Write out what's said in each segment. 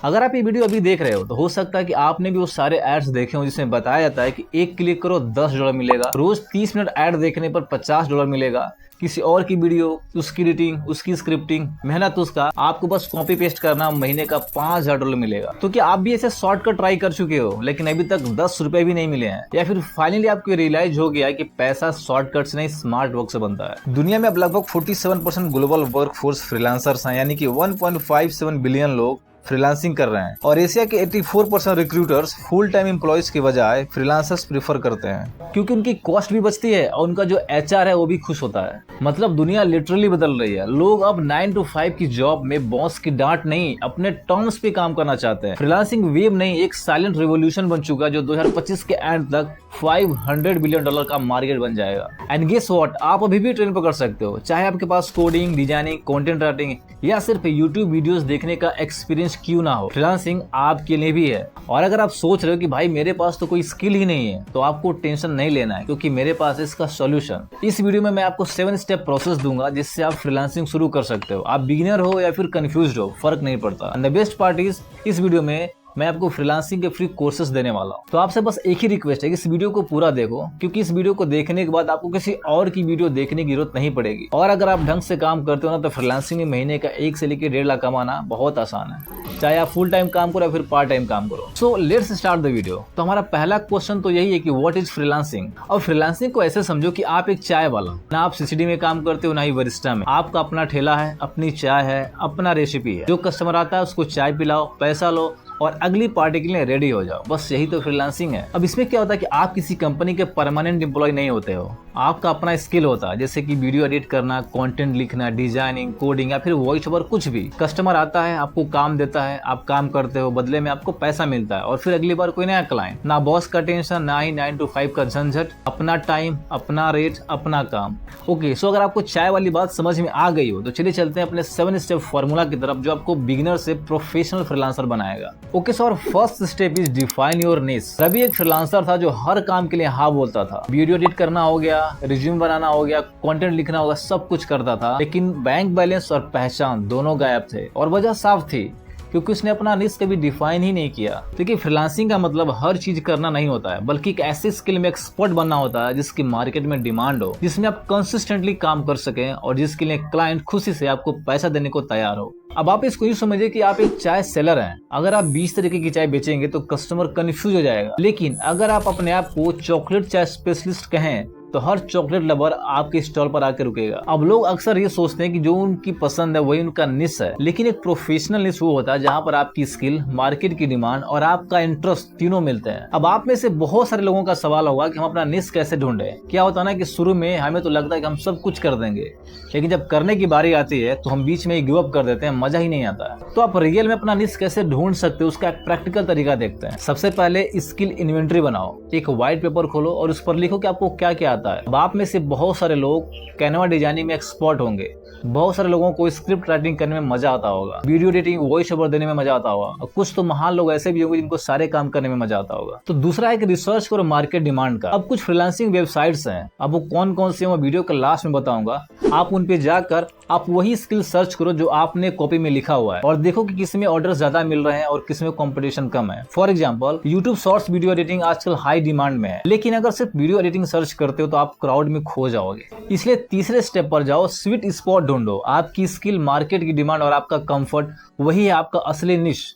अगर आप ये वीडियो अभी देख रहे हो तो हो सकता है कि आपने भी वो सारे एड्स देखे हो जिसमें बताया जाता है कि एक क्लिक करो $10 मिलेगा, रोज 30 मिनट एड देखने पर $50 मिलेगा। किसी और की वीडियो, उसकी एडिटिंग, उसकी स्क्रिप्टिंग, मेहनत उसका, आपको बस कॉपी पेस्ट करना, महीने का $5000 मिलेगा। तो क्या आप भी ऐसे शॉर्टकट ट्राई कर चुके हो लेकिन अभी तक ₹10 भी नहीं मिले हैं? या फिर फाइनली आपको रियलाइज हो गया कि पैसा शॉर्टकट से नहीं स्मार्ट वर्क से बनता है? दुनिया में अब लगभग 47% ग्लोबल वर्कफोर्स फ्रीलांसर्स हैं, यानी कि 1.57 बिलियन लोग फ्रीलांसिंग कर रहे हैं। और एशिया के 84% रिक्रूटर्स फुल टाइम एम्प्लॉयज की बजाय फ्रीलांसर्स प्रीफर करते हैं, क्योंकि उनकी कॉस्ट भी बचती है और उनका जो एचआर है वो भी खुश होता है। मतलब दुनिया लिटरली बदल रही है। लोग अब 9 to 5 की जॉब में बॉस की डांट नहीं, अपने टर्म्स पे काम करना चाहते हैं। फ्रीलांसिंग वेव नहीं, एक साइलेंट रिवोल्यूशन बन चुका है जो 2025 के एंड तक $500 बिलियन का मार्केट बन जाएगा। एंड गेस व्हाट, आप अभी भी ट्रेन पकड़ सकते हो, चाहे आपके पास कोडिंग, डिजाइनिंग, कंटेंट राइटिंग या सिर्फ यूट्यूब वीडियोस देखने का एक्सपीरियंस क्यों ना हो, फ्रीलांसिंग आपके लिए भी है। और अगर आप सोच रहे हो कि भाई मेरे पास तो कोई स्किल ही नहीं है, तो आपको टेंशन नहीं लेना है, क्योंकि मेरे पास इसका सॉल्यूशन। इस वीडियो में मैं आपको 7 स्टेप प्रोसेस दूंगा जिससे आप फ्रीलांसिंग शुरू कर सकते हो। आप बिगिनर हो या फिर कंफ्यूज्ड हो, फर्क नहीं पड़ता। And the best part is, इस वीडियो में मैं आपको फ्रीलांसिंग के फ्री कोर्सेज देने वाला हूँ। तो आपसे बस एक ही रिक्वेस्ट है कि इस वीडियो को पूरा देखो, क्योंकि इस वीडियो को देखने के बाद आपको किसी और की वीडियो देखने की जरूरत नहीं पड़ेगी। और अगर आप ढंग से काम करते हो ना, तो फ्रीलांसिंग में महीने का 1 से लेकर 1.5 लाख कमाना बहुत आसान है, चाहे आप फुल टाइम काम करो या फिर पार्ट टाइम काम करो। So let's start the video. तो हमारा पहला क्वेश्चन तो यही है कि व्हाट इज फ्रीलांसिंग। और फ्रीलांसिंग को ऐसे समझो कि आप एक चाय वाला, ना आप सीसीडी में काम करते हो ना ही वरिस्टा में। आपका अपना ठेला है, अपनी चाय है, अपना रेसिपी है। जो कस्टमर आता है उसको चाय पिलाओ, पैसा लो और अगली पार्टी के लिए रेडी हो जाओ। बस यही तो फ्रीलांसिंग है। अब इसमें क्या होता है कि आप किसी कंपनी के परमानेंट एम्प्लॉय नहीं होते हो, आपका अपना स्किल होता है, जैसे कि वीडियो एडिट करना, कंटेंट लिखना, डिजाइनिंग, कोडिंग या फिर वॉइस ओवर, कुछ भी। कस्टमर आता है, आपको काम देता है, आप काम करते हो, बदले में आपको पैसा मिलता है और फिर अगली बार कोई नया क्लाइंट। ना बॉस का टेंशन, ना ही 9 to 5 का झंझट, अपना टाइम, अपना रेट, अपना काम। ओके, सो अगर आपको चाय वाली बात समझ में आ गई हो तो चलिए चलते हैं अपने 7 स्टेप फॉर्मूला की तरफ, जो आपको बिगिनर से प्रोफेशनल फ्रीलांसर बनाएगा। Okay so, first step is define your निश। रवि एक फ्रीलांसर था जो हर काम के लिए हाँ बोलता था। वीडियो एडिट करना हो गया, रिज्यूम बनाना हो गया, कंटेंट लिखना होगा, सब कुछ करता था, लेकिन बैंक बैलेंस और पहचान दोनों गायब थे। और वजह साफ थी, क्योंकि उसने अपना निश कभी डिफाइन ही नहीं किया। देखिए, फ्रीलांसिंग का मतलब हर चीज करना नहीं होता है, बल्कि एक ऐसी स्किल में एक्सपर्ट बनना होता है जिसकी मार्केट में डिमांड हो, जिसमें आप कंसिस्टेंटली काम कर सकें और जिसके लिए क्लाइंट खुशी से आपको पैसा देने को तैयार हो। अब आप इसको यूं समझिए कि आप एक चाय सेलर हैं। अगर आप 20 तरीके की चाय बेचेंगे तो कस्टमर कंफ्यूज हो जाएगा, लेकिन अगर आप अपने आप को चॉकलेट चाय स्पेशलिस्ट कहें तो हर चॉकलेट लवर आपके स्टॉल पर आकर रुकेगा। अब लोग अक्सर ये सोचते हैं कि जो उनकी पसंद है वही उनका निश है, लेकिन एक प्रोफेशनल निश वो होता है जहाँ पर आपकी स्किल, मार्केट की डिमांड और आपका इंटरेस्ट तीनों मिलते हैं। अब आप में से बहुत सारे लोगों का सवाल होगा कि हम अपना निश कैसे ढूंढे। क्या होता है ना कि शुरू में हमें तो लगता है कि हम सब कुछ कर देंगे, लेकिन जब करने की बारी आती है तो हम बीच में ही गिव अप कर देते हैं, मजा ही नहीं आता है। तो आप रियल में अपना निश कैसे ढूंढ सकते हो, उसका एक प्रैक्टिकल तरीका देखते हैं। सबसे पहले स्किल इन्वेंटरी बनाओ। एक व्हाइट पेपर खोलो और उस पर लिखो कि आपको क्या क्या आता है। आप में से बहुत सारे लोग कैनवा डिजाइनिंग में एक्सपर्ट होंगे, बहुत सारे लोगों को स्क्रिप्ट राइटिंग करने में मजा आता होगा, वीडियो एडिटिंग, वॉइस ओवर देने में मजा आता होगा, और कुछ तो महान लोग ऐसे भी होंगे जिनको सारे काम करने में मजा आता होगा। तो दूसरा है कि रिसर्च करो मार्केट डिमांड का। अब कुछ फ्रीलांसिंग वेबसाइट्स हैं, अब वो कौन कौन सी, मैं वीडियो के लास्ट में बताऊंगा। आप उन पे जाकर आप वही स्किल सर्च करो जो आपने कॉपी में लिखा हुआ है, और देखो कि किस में ऑर्डर ज्यादा मिल रहे हैं और किस में कंपटीशन कम है। For example, YouTube shorts video editing आजकल हाई डिमांड में है, लेकिन अगर सिर्फ वीडियो एडिटिंग सर्च करते हो तो आप क्राउड में खो जाओगे। इसलिए तीसरे स्टेप पर जाओ, स्वीट स्पॉट ढूंढो। आपकी स्किल, मार्केट की डिमांड और आपका कंफर्ट, वही है आपका असली निश,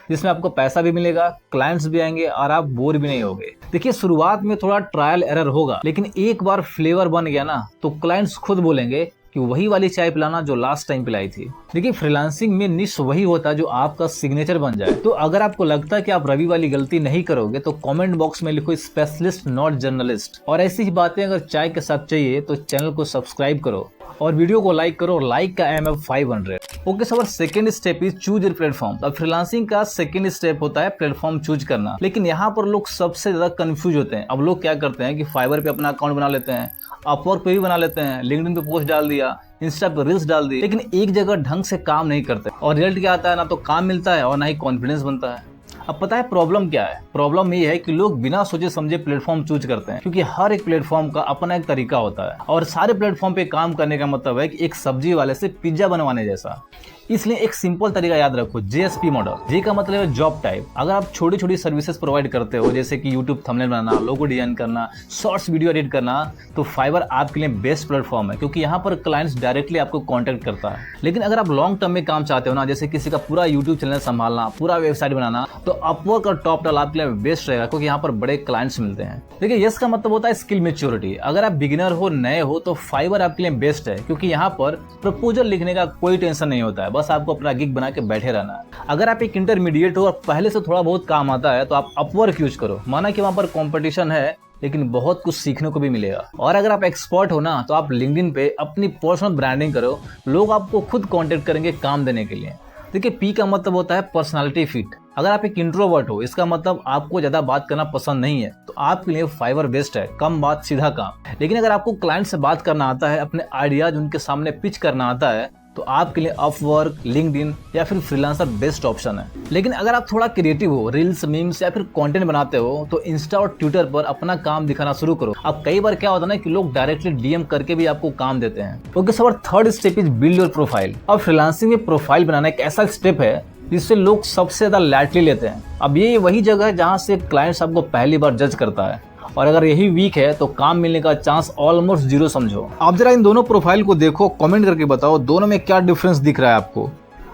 जिसमें आपको पैसा भी मिलेगा, क्लाइंट्स भी आएंगे और आप बोर भी नहीं होगे। देखिए, शुरुआत में थोड़ा ट्रायल एरर होगा, लेकिन एक बार फ्लेवर बन गया ना तो क्लाइंट्स खुद बोलेंगे कि वही वाली चाय पिलाना जो लास्ट टाइम पिलाई थी। देखिए, फ्रीलांसिंग में निश वही होता है जो आपका सिग्नेचर बन जाए। तो अगर आपको लगता है कि आप रवि वाली गलती नहीं करोगे तो कमेंट बॉक्स में लिखो स्पेशलिस्ट नॉट जर्नलिस्ट। और ऐसी ही बातें अगर चाय के साथ चाहिए तो चैनल को सब्सक्राइब करो और वीडियो को लाइक करो। लाइक का एम है 500। Okay sir, second step is choose your platform. अब फ्रीलांसिंग का सेकंड स्टेप होता है प्लेटफॉर्म चूज करना, लेकिन यहाँ पर लोग सबसे ज्यादा कंफ्यूज होते हैं। अब लोग क्या करते हैं कि फाइवर पे अपना अकाउंट बना लेते हैं, अपवर्क पे भी बना लेते हैं, लिंक्डइन पे पोस्ट डाल दिया, इंस्टा पे रील्स डाल दी, लेकिन एक जगह ढंग से काम नहीं करते और रिजल्ट क्या आता है, ना तो काम मिलता है और ना ही कॉन्फिडेंस बनता है। अब पता है प्रॉब्लम क्या है? प्रॉब्लम ये है कि लोग बिना सोचे समझे प्लेटफॉर्म चूज करते हैं, क्योंकि हर एक प्लेटफॉर्म का अपना एक तरीका होता है और सारे प्लेटफॉर्म पे काम करने का मतलब है कि एक सब्जी वाले से पिज्जा बनवाने जैसा। इसलिए एक सिंपल तरीका याद रखो, JSP मॉडल। जे का मतलब है जॉब टाइप। अगर आप छोटी छोटी सर्विसेज प्रोवाइड करते हो, जैसे कि यूट्यूब थंबनेल बनाना, लोगो डिजाइन करना, शॉर्ट्स वीडियो एडिट करना, तो फाइवर आपके लिए बेस्ट प्लेटफॉर्म है, क्योंकि यहाँ पर क्लाइंट्स डायरेक्टली आपको कॉन्टेक्ट करता है। लेकिन अगर आप लॉन्ग टर्म में काम चाहते हो ना, जैसे किसी का पूरा यूट्यूब चैनल संभालना, पूरा वेबसाइट बनाना, तो अपवर्क और टॉपटल आपके लिए बेस्ट रहेगा, क्योंकि यहाँ पर बड़े क्लाइंट्स मिलते हैं। देखिए यस का मतलब होता है स्किल मैच्योरिटी। अगर आप बिगिनर हो, नए हो, तो फाइवर आपके लिए बेस्ट है, क्योंकि यहाँ पर प्रपोजल लिखने का कोई टेंशन नहीं होता है, बस आपको अपना गिग बना के बैठे रहना है। अगर आप एक इंटरमीडिएट हो और पहले से थोड़ा बहुत काम आता है, तो आप अपवर्क यूज करो। माना कि वहां पर कंपटीशन है, लेकिन बहुत कुछ सीखने को भी मिलेगा। और अगर आप एक्सपर्ट हो ना, तो आप लिंक्डइन पे अपनी पर्सनल ब्रांडिंग करो, लोग आपको खुद कांटेक्ट करेंगे काम देने के लिए। देखिए पी का मतलब होता है पर्सनालिटी फिट। अगर आप एक इंट्रोवर्ट हो, इसका मतलब आपको ज्यादा बात करना पसंद नहीं है, तो आपके लिए फाइवर बेस्ट है। कम बात सीधा काम। लेकिन अगर आपको क्लाइंट से बात करना आता है, अपने आइडियाज उनके सामने पिच करना आता है, तो आपके लिए अपवर्क, लिंक्डइन या फिर फ्रीलांसर बेस्ट ऑप्शन है। लेकिन अगर आप थोड़ा क्रिएटिव हो, रील्स, मीम्स या फिर कंटेंट बनाते हो, तो इंस्टा और ट्विटर पर अपना काम दिखाना शुरू करो। अब कई बार क्या होता है ना कि लोग डायरेक्टली डीएम करके भी आपको काम देते हैं। Okay so third step is build your profile. अब फ्रीलांसिंग में प्रोफाइल बनाना एक ऐसा स्टेप है जिससे लोग सबसे ज्यादा लाइटली लेते हैं। अब ये वही जगह है जहां से क्लाइंट्स आपको पहली बार जज करता है, और अगर यही वीक है तो काम मिलने का चांस ऑलमोस्ट जीरो समझो। आप जरा इन दोनों प्रोफाइल को देखो, कमेंट करके बताओ दोनों में क्या डिफरेंस दिख रहा है आपको,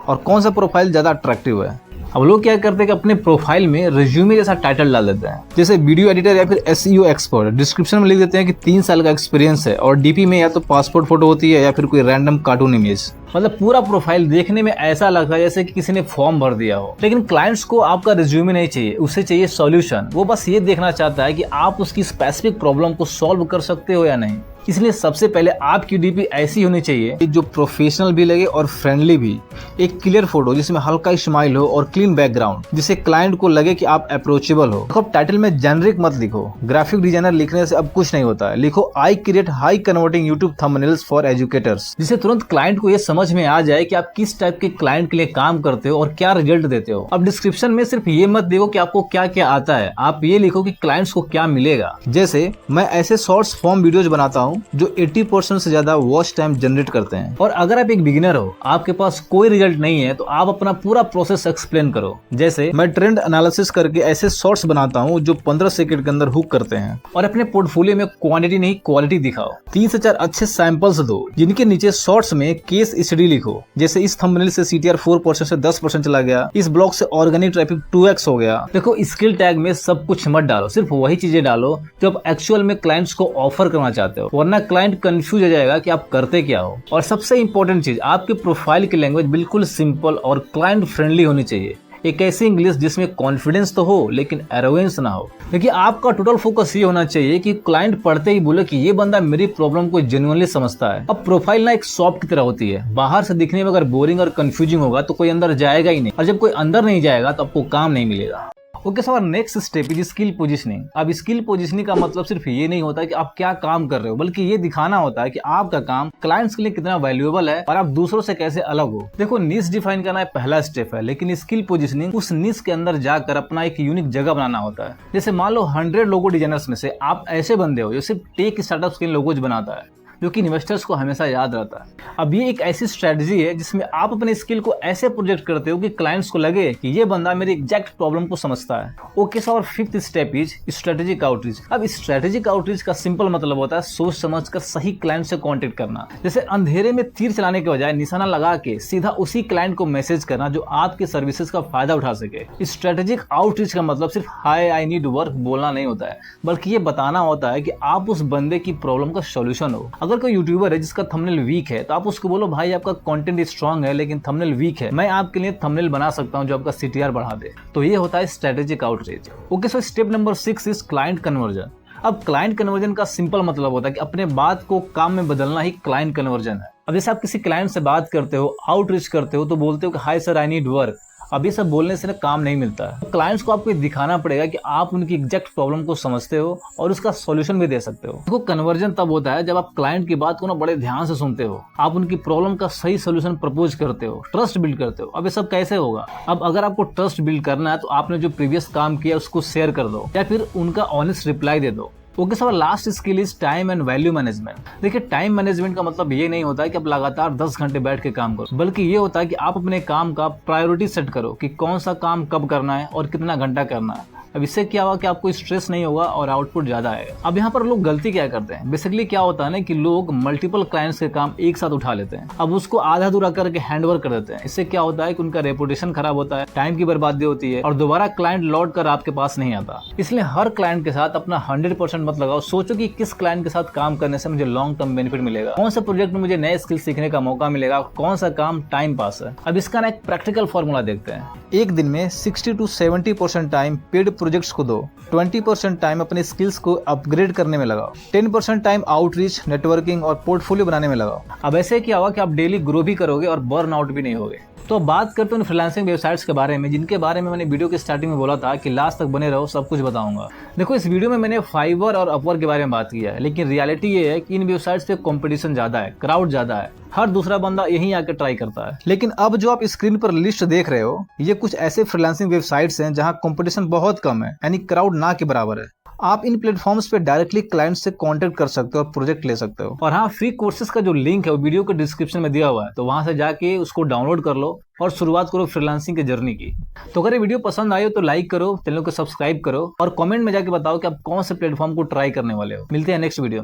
और कौन सा प्रोफाइल ज्यादा अट्रैक्टिव है। अब लोग क्या करते हैं कि अपने प्रोफाइल में रिज्यूमे जैसा टाइटल डाल देते हैं, जैसे वीडियो एडिटर या फिर SEO एक्सपर्ट। डिस्क्रिप्शन में लिख देते हैं कि 3 साल का एक्सपीरियंस है, और डीपी में या तो पासपोर्ट फोटो होती है या फिर कोई रैंडम कार्टून इमेज। मतलब पूरा प्रोफाइल देखने में ऐसा लगता है जैसे कि किसी ने फॉर्म भर दिया हो। लेकिन क्लाइंट्स को आपका रिज्यूमे नहीं चाहिए, उसे चाहिए सॉल्यूशन। वो बस ये देखना चाहता है कि आप उसकी स्पेसिफिक प्रॉब्लम को सॉल्व कर सकते हो या नहीं। इसलिए सबसे पहले आपकी डीपी ऐसी होनी चाहिए जो प्रोफेशनल भी लगे और फ्रेंडली भी। एक क्लियर फोटो जिसमें हल्का स्माइल हो और क्लीन बैकग्राउंड, जिससे क्लाइंट को लगे कि आप अप्रोचेबल हो। अब टाइटल में जेनरिक मत लिखो, ग्राफिक डिजाइनर लिखने से अब कुछ नहीं होता है। लिखो I create high converting YouTube thumbnails for educators, जिससे तुरंत क्लाइंट को ये समझ में आ जाए कि आप किस टाइप के क्लाइंट के लिए काम करते हो और क्या रिजल्ट देते हो। अब डिस्क्रिप्शन में सिर्फ ये मत देखो कि आपको क्या क्या आता है, आप ये लिखो कि क्लाइंट्स को क्या मिलेगा। जैसे मैं ऐसे शॉर्ट्स फॉर्म वीडियोज बनाता हूँ जो 80% से ज्यादा वॉच टाइम जनरेट करते हैं। और अगर आप एक बिगिनर हो, आपके पास कोई रिजल्ट नहीं है, तो आप अपना पूरा प्रोसेस एक्सप्लेन करो। जैसे मैं ट्रेंड एनालिसिस करके ऐसे शॉर्ट्स बनाता हूँ जो 15 सेकंड के अंदर हुक करते हैं। और अपने पोर्टफोलियो में क्वांटिटी नहीं क्वालिटी दिखाओ। 3 से 4 अच्छे सैंपल्स दो, जिनके नीचे शॉर्ट्स में केस स्टडी लिखो। जैसे इस थंबनेल से CTR 4% से 10% चला गया, इस ब्लॉग से ऑर्गेनिक ट्रैफिक 2x हो गया। देखो स्किल टैग में सब कुछ मत डालो, सिर्फ वही चीजें डालो जो आप एक्चुअल में क्लाइंट्स को ऑफर करना चाहते हो, वरना क्लाइंट कंफ्यूज हो जाएगा कि आप करते क्या हो। और सबसे इंपॉर्टेंट चीज, आपके प्रोफाइल की लैंग्वेज बिल्कुल सिंपल और क्लाइंट फ्रेंडली होनी चाहिए। एक ऐसी इंग्लिश जिसमें कॉन्फिडेंस तो हो लेकिन एरोगेंस ना हो। देखिए आपका टोटल फोकस ये होना चाहिए कि क्लाइंट पढ़ते ही बोले कि ये बंदा मेरी प्रॉब्लम को जेन्युइनली समझता है। अब प्रोफाइल ना एक शॉप की तरह होती है, बाहर से दिखने में अगर बोरिंग और कंफ्यूजिंग होगा तो कोई अंदर जाएगा ही नहीं, और जब कोई अंदर नहीं जाएगा तो आपको काम नहीं मिलेगा। Okay sir, next step is skill positioning. अब स्किल पोजीशनिंग का मतलब सिर्फ ये नहीं होता कि आप क्या काम कर रहे हो, बल्कि ये दिखाना होता है कि आपका काम क्लाइंट्स के लिए कितना वैल्यूएबल है और आप दूसरों से कैसे अलग हो। देखो निश डिफाइन करना पहला स्टेप है, लेकिन स्किल पोजीशनिंग उस निश के अंदर जाकर अपना एक यूनिक जगह बनाना होता है। जैसे मान लो 100 लोगो डिजाइनर्स में से आप ऐसे बंदे हो जो सिर्फ टेक स्टार्टअप्स के लोगोज बनाता है, जो कि इन्वेस्टर्स को हमेशा याद रहता है। अब ये एक ऐसी स्ट्रेटजी है जिसमें आप अपने स्किल को ऐसे प्रोजेक्ट करते हो कि क्लाइंट्स को लगे कि ये बंदा मेरी एग्जैक्ट प्रॉब्लम को समझता है। ओके सर, और 5th step is strategic outreach. अब स्ट्रेटेजिक आउटरीच का सिंपल मतलब होता है सोच समझकर सही क्लाइंट से कांटेक्ट करना। जैसे अंधेरे में तीर चलाने के बजाय निशाना लगा के सीधा उसी क्लाइंट को मैसेज करना जो आपके सर्विसेज का फायदा उठा सके। स्ट्रेटेजिक आउटरीच का मतलब सिर्फ हाय आई नीड वर्क बोलना नहीं होता है, बल्कि ये बताना होता है कि आप उस बंदे की प्रॉब्लम का सोल्यूशन हो। अगर कोई यूट्यूबर है जिसका थंबनेल वीक है, तो आप उसको बोलो भाई आपका कंटेंट स्ट्रांग है लेकिन थंबनेल वीक है, मैं आपके लिए थंबनेल बना सकता हूं जो आपका CTR बढ़ा दे। तो ये होता है strategic outreach. Okay so step number 6 is client conversion. अब क्लाइंट कन्वर्जन का सिंपल मतलब होता है कि अपने बात को काम में बदलना ही क्लाइंट कन्वर्जन है। अब जैसे आप किसी क्लाइंट से बात करते हो, आउटरीच करते हो, तो बोलते हो कि hi sir I need work. अब ये सब बोलने से ना काम नहीं मिलता है। क्लाइंट्स को आपको दिखाना पड़ेगा कि आप उनकी एग्जैक्ट प्रॉब्लम को समझते हो और उसका सॉल्यूशन भी दे सकते हो। देखो कन्वर्जन तब होता है जब आप क्लाइंट की बात को ना बड़े ध्यान से सुनते हो, आप उनकी प्रॉब्लम का सही सॉल्यूशन प्रपोज करते हो, ट्रस्ट बिल्ड करते हो। अब ये सब कैसे होगा? अब अगर आपको ट्रस्ट बिल्ड करना है तो आपने जो प्रीवियस काम किया उसको शेयर कर दो या फिर उनका ऑनेस्ट रिप्लाई दे दो। Okay sir, last skill is time and value management. देखिए, टाइम मैनेजमेंट का मतलब ये नहीं होता है कि आप लगातार 10 घंटे बैठ के काम करो, बल्कि ये होता है कि आप अपने काम का प्रायोरिटी सेट करो कि कौन सा काम कब करना है और कितना घंटा करना है। अब इससे क्या होगा कि आपको स्ट्रेस नहीं होगा और आउटपुट ज्यादा आएगा। अब यहाँ पर लोग गलती क्या करते हैं, बेसिकली क्या होता है ना कि लोग मल्टीपल क्लाइंट्स के काम एक साथ उठा लेते हैं। अब उसको आधा अधूरा करके हैंडओवर कर देते हैं। इससे क्या होता है कि उनका रेपुटेशन खराब होता है, टाइम की बर्बादी होती है और दोबारा क्लाइंट लौट कर आपके पास नहीं आता। इसलिए हर क्लाइंट के साथ अपना 100% मत लगाओ। सोचो कि किस क्लाइंट के साथ काम करने से मुझे लॉन्ग टर्म बेनिफिट मिलेगा, कौन सा प्रोजेक्ट में मुझे नए स्किल सीखने का मौका मिलेगा, कौन सा काम टाइम पास है। अब इसका ना एक प्रैक्टिकल फॉर्मूला देखते हैं। एक दिन में 60 to 70% टाइम पेड प्रोजेक्ट्स को दो, 20% टाइम अपने स्किल्स को अपग्रेड करने में लगाओ, 10% टाइम आउटरीच, नेटवर्किंग और पोर्टफोलियो बनाने में लगाओ। अब ऐसे क्या होगा कि आप डेली ग्रो भी करोगे और बर्न आउट भी नहीं होगे। तो बात करते हैं फ्रीलांसिंग वेबसाइट्स के बारे में, जिनके बारे में मैंने वीडियो के स्टार्टिंग में बोला था कि लास्ट तक बने रहो, सब कुछ बताऊंगा। देखो, इस वीडियो में मैंने फाइवर और अपवर्क के बारे में बात किया है, लेकिन रियलिटी ये है कि इन वेबसाइट्स पे कंपटीशन ज्यादा है, क्राउड ज्यादा है, हर दूसरा बंदा यहीं आके ट्राई करता है। लेकिन अब जो आप स्क्रीन पर लिस्ट देख रहे हो, ये कुछ ऐसे फ्रीलांसिंग वेबसाइट्स हैं जहां कंपटीशन बहुत कम है, यानी क्राउड ना के बराबर है। आप इन प्लेटफॉर्म्स पे डायरेक्टली क्लाइंट से कांटेक्ट कर सकते हो और प्रोजेक्ट ले सकते हो। और हाँ, फ्री कोर्सेज का जो लिंक है वो वीडियो के डिस्क्रिप्शन में दिया हुआ है, तो वहां से जाके उसको डाउनलोड कर लो और शुरुआत करो फ्रीलांसिंग की जर्नी की। तो अगर ये वीडियो पसंद आई हो तो लाइक करो, चैनल को सब्सक्राइब करो और कमेंट में जाके बताओ कि आप कौन से प्लेटफॉर्म को ट्राई करने वाले हो। मिलते हैं नेक्स्ट वीडियो में।